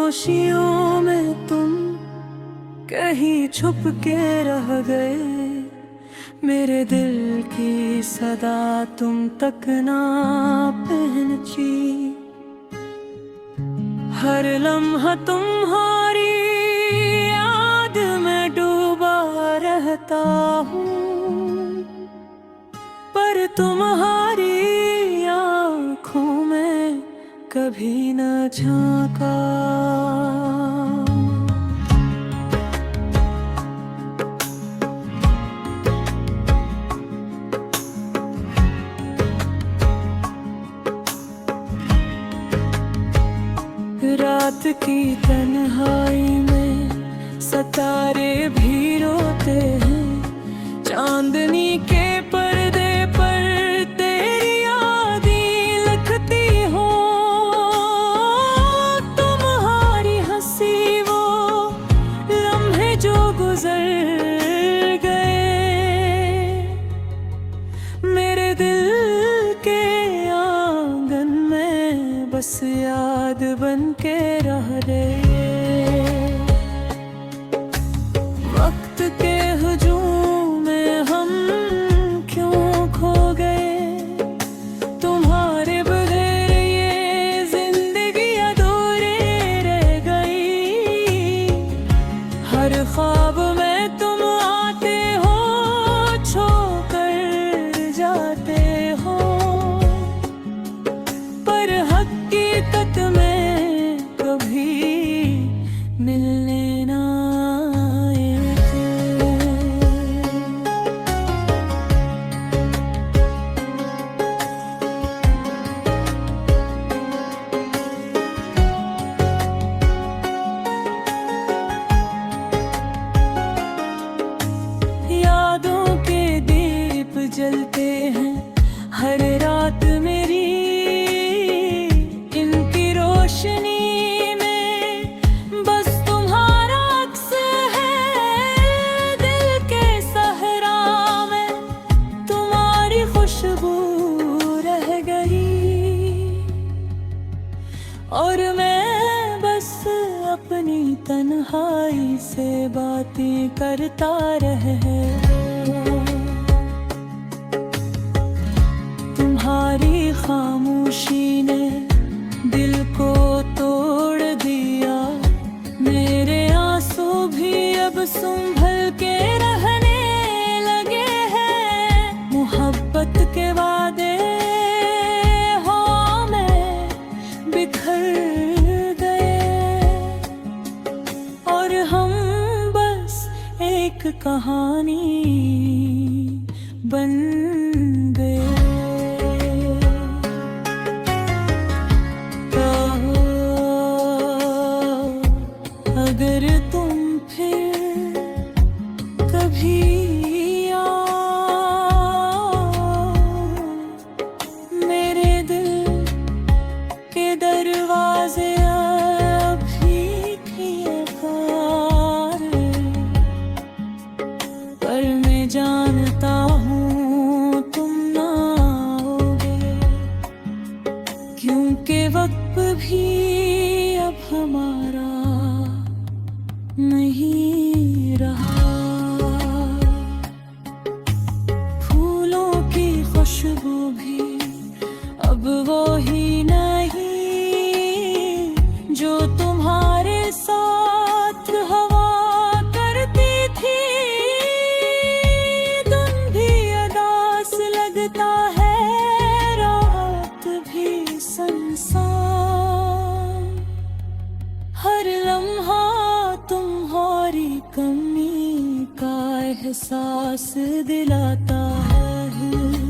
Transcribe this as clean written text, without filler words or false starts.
खामोशियों में तुम कहीं छुप के रह गए। मेरे दिल की सदा तुम तक ना पहुंची। हर लम्हा तुम्हारी याद में डूबा रहता हूँ, पर तुम्हारी आँखों में कभी न झांका। रात की तन्हाई में सितारे भी रोते हैं। चांदनी के पर्दे पर तेरी यादें लिखती हो। तुम्हारी हंसी वो लम्हे जो गुजर गए, मेरे दिल के आंगन में बस याद बन के रह रहे। वक्त के हुजूम में हम क्यों खो गए। तुम्हारे बगैर ये जिंदगी अधूरी रह गई। हर ख्वाब में तुम आते हो, छोकर जाते हो, पर हकीकत में कभी मिलने ना आए थे। यादों के दीप जलते हैं हर रात मेरी। इनकी रोशनी और मैं बस अपनी तन्हाई से बातें करता रह। तुम्हारी खामोशी ने दिल को तोड़ दिया। मेरे आंसू भी अब संभल के रहने लगे हैं। मोहब्बत के वादे बिखर गए और हम बस एक कहानी बन गए। कहो अगर तुम फिर कभी दरवाजे अभी किए कार, पर मैं जानता हूँ तुम ना आओगे। क्योंकि वक्त भी अब हमारा नहीं रहा। फूलों की खुशबू भी अब वो ही नहीं जो तुम्हारे साथ हवा करती थी। दिन भी उदास लगता है, रात भी सुनसान। हर लम्हा तुम्हारी कमी का एहसास दिलाता है।